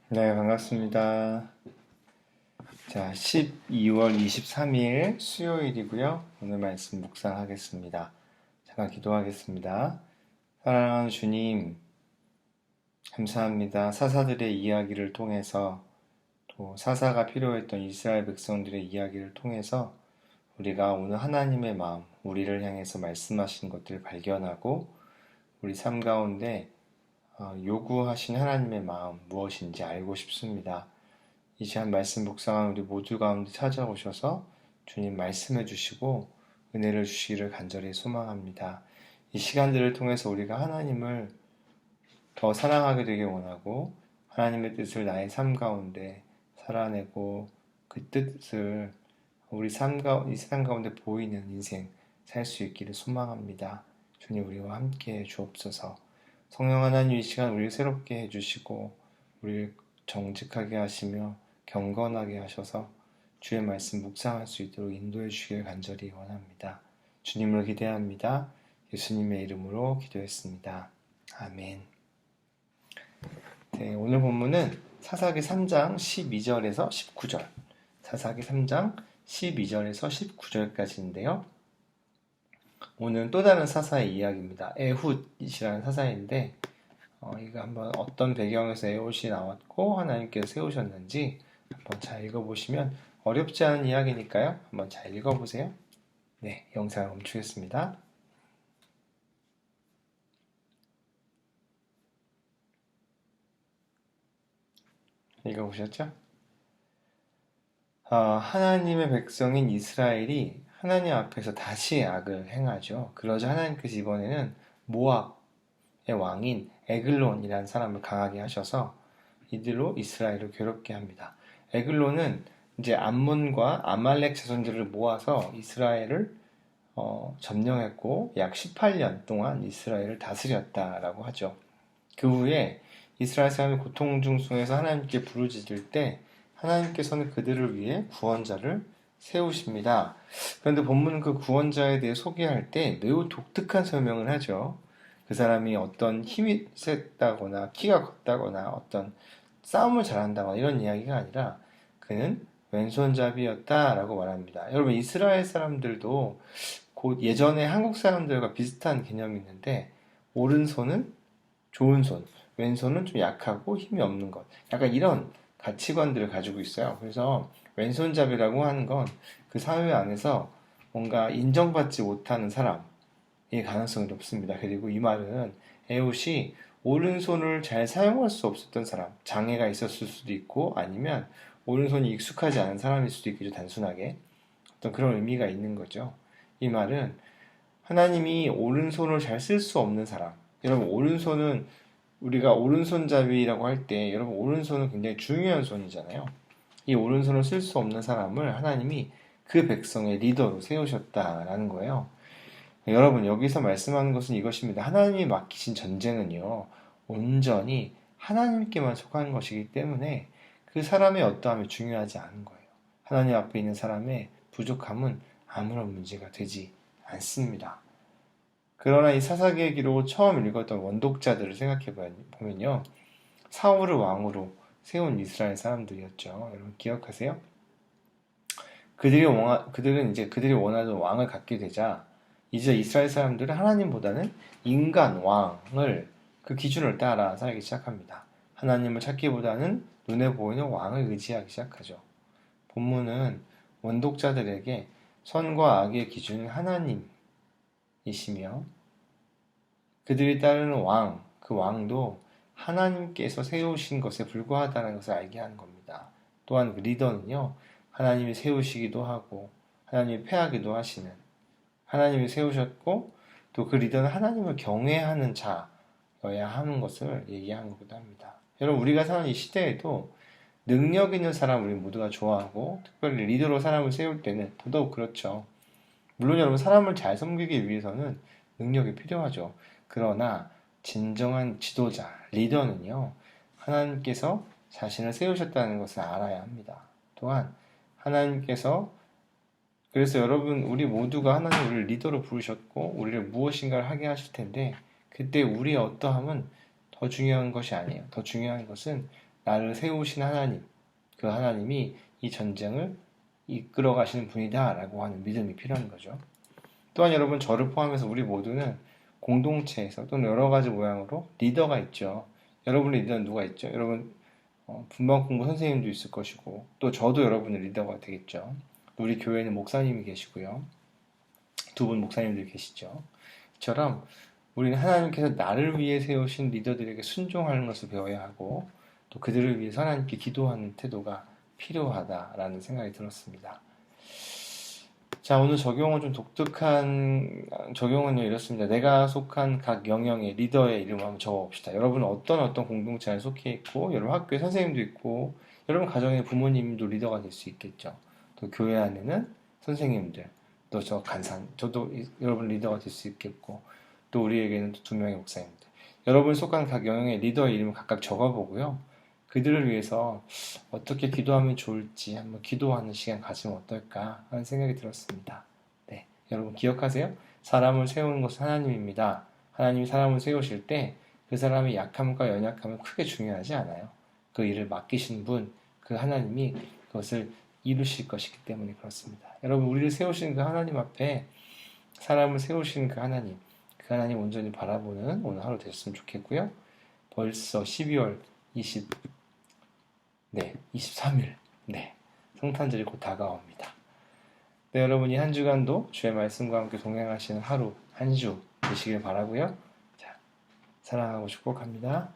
네, 반갑습니다. 자, 12월 23일 수요일이고요. 오늘 말씀 묵상하겠습니다. 잠깐 기도하겠습니다. 사랑하는 주님, 감사합니다. 사사들의 이야기를 통해서 또 사사가 필요했던 이스라엘 백성들의 이야기를 통해서 우리가 오늘 하나님의 마음, 우리를 향해서 말씀하신 것들을 발견하고 우리 삶 가운데 요구하신 하나님의 마음 무엇인지 알고 싶습니다. 이 시간 말씀 묵상한 우리 모두 가운데 찾아오셔서 주님 말씀해 주시고 은혜를 주시기를 간절히 소망합니다. 이 시간들을 통해서 우리가 하나님을 더 사랑하게 되길 원하고 하나님의 뜻을 나의 삶 가운데 살아내고 그 뜻을 이 세상 가운데 보이는 인생 살 수 있기를 소망합니다. 주님 우리와 함께 해 주옵소서. 성령 하나님 이 시간 우리를 새롭게 해주시고 우리를 정직하게 하시며 경건하게 하셔서 주의 말씀 묵상할 수 있도록 인도해 주시길 간절히 원합니다. 주님을 기대합니다. 예수님의 이름으로 기도했습니다. 아멘. 네, 오늘 본문은 사사기 3장 12절에서 19절 사사기 3장 12절에서 19절까지인데요. 오늘은 또 다른 사사의 이야기입니다. 에훗이라는 사사인데 이거 한번 어떤 배경에서 에훗이 나왔고 하나님께서 세우셨는지 한번 잘 읽어보시면 어렵지 않은 이야기니까요. 한번 잘 읽어보세요. 네, 영상을 멈추겠습니다. 읽어보셨죠? 하나님의 백성인 이스라엘이 하나님 앞에서 다시 악을 행하죠. 그러자 하나님께서 이번에는 모압의 왕인 에글론이라는 사람을 강하게 하셔서 이들로 이스라엘을 괴롭게 합니다. 에글론은 이제 암몬과 아말렉 자손들을 모아서 이스라엘을 점령했고 약 18년 동안 이스라엘을 다스렸다라고 하죠. 그 후에 이스라엘 사람이 고통 중에서 하나님께 부르짖을 때 하나님께서는 그들을 위해 구원자를 세우십니다. 그런데 본문은 그 구원자에 대해 소개할 때 매우 독특한 설명을 하죠. 그 사람이 어떤 힘이 셌다거나 키가 컸다거나 어떤 싸움을 잘한다거나 이런 이야기가 아니라 그는 왼손잡이였다라고 말합니다. 여러분 이스라엘 사람들도 곧 예전에 한국 사람들과 비슷한 개념이 있는데 오른손은 좋은 손, 왼손은 좀 약하고 힘이 없는 것. 약간 이런 가치관들을 가지고 있어요. 그래서 왼손잡이라고 하는 건 그 사회 안에서 뭔가 인정받지 못하는 사람의 가능성이 높습니다. 그리고 이 말은 에웃이 오른손을 잘 사용할 수 없었던 사람, 장애가 있었을 수도 있고 아니면 오른손이 익숙하지 않은 사람일 수도 있겠죠. 단순하게 어떤 그런 의미가 있는 거죠. 이 말은 하나님이 오른손을 잘 쓸 수 없는 사람. 여러분 오른손은 우리가 오른손잡이라고 할 때 여러분 오른손은 굉장히 중요한 손이잖아요. 이 오른손을 쓸 수 없는 사람을 하나님이 그 백성의 리더로 세우셨다라는 거예요. 여러분 여기서 말씀하는 것은 이것입니다. 하나님이 맡기신 전쟁은요. 온전히 하나님께만 속한 것이기 때문에 그 사람의 어떠함이 중요하지 않은 거예요. 하나님 앞에 있는 사람의 부족함은 아무런 문제가 되지 않습니다. 그러나 이 사사기의 기록을 처음 읽었던 원독자들을 생각해 보면요. 사울을 왕으로 세운 이스라엘 사람들이었죠. 여러분 기억하세요? 그들은 이제 그들이 원하던 왕을 갖게 되자 이제 이스라엘 사람들은 하나님보다는 인간 왕을 그 기준을 따라 살기 시작합니다. 하나님을 찾기보다는 눈에 보이는 왕을 의지하기 시작하죠. 본문은 원독자들에게 선과 악의 기준은 하나님이시며 그들이 따르는 왕, 그 왕도 하나님께서 세우신 것에 불과하다는 것을 알게 하는 겁니다. 또한 그 리더는요, 하나님이 세우시기도 하고 하나님이 패하기도 하시는 하나님이 세우셨고 또 그 리더는 하나님을 경외하는 자여야 하는 것을 얘기하는 것이기도 합니다. 여러분 우리가 사는 이 시대에도 능력 있는 사람 우리 모두가 좋아하고 특별히 리더로 사람을 세울 때는 더더욱 그렇죠. 물론 여러분 사람을 잘 섬기기 위해서는 능력이 필요하죠. 그러나 진정한 지도자, 리더는요. 하나님께서 자신을 세우셨다는 것을 알아야 합니다. 또한 하나님께서 그래서 여러분 우리 모두가 하나님 우리를 리더로 부르셨고 우리를 무엇인가를 하게 하실 텐데 그때 우리의 어떠함은 더 중요한 것이 아니에요. 더 중요한 것은 나를 세우신 하나님, 그 하나님이 이 전쟁을 이끌어 가시는 분이다라고 하는 믿음이 필요한 거죠. 또한 여러분, 저를 포함해서 우리 모두는 공동체에서 또는 여러 가지 모양으로 리더가 있죠. 여러분의 리더는 누가 있죠? 여러분, 분반 공부 선생님도 있을 것이고, 또 저도 여러분의 리더가 되겠죠. 우리 교회에는 목사님이 계시고요. 두 분 목사님들이 계시죠. 이처럼 우리는 하나님께서 나를 위해 세우신 리더들에게 순종하는 것을 배워야 하고, 또 그들을 위해서 하나님께 기도하는 태도가 필요하다라는 생각이 들었습니다. 자, 오늘 적용은 좀 독특한 적용은요, 이렇습니다. 내가 속한 각 영역의 리더의 이름을 한번 적어봅시다. 여러분은 어떤 공동체에 속해 있고, 여러분 학교에 선생님도 있고, 여러분 가정의 부모님도 리더가 될 수 있겠죠. 또 교회 안에는 선생님들, 또 저 간사, 저도 여러분 리더가 될 수 있겠고, 또 우리에게는 또 두 명의 목사님들. 여러분 속한 각 영역의 리더의 이름을 각각 적어보고요. 그들을 위해서 어떻게 기도하면 좋을지 한번 기도하는 시간 가지면 어떨까 하는 생각이 들었습니다. 네, 여러분 기억하세요? 사람을 세우는 것은 하나님입니다. 하나님이 사람을 세우실 때 그 사람의 약함과 연약함은 크게 중요하지 않아요. 그 일을 맡기신 분, 그 하나님이 그것을 이루실 것이기 때문에 그렇습니다. 여러분, 우리를 세우신 그 하나님 앞에 사람을 세우신 그 하나님 온전히 바라보는 오늘 하루 됐으면 좋겠고요. 벌써 12월 23일. 네. 성탄절이 곧 다가옵니다. 네, 여러분이 한 주간도 주의 말씀과 함께 동행하시는 하루, 한 주 되시길 바라고요. 자, 사랑하고 축복합니다.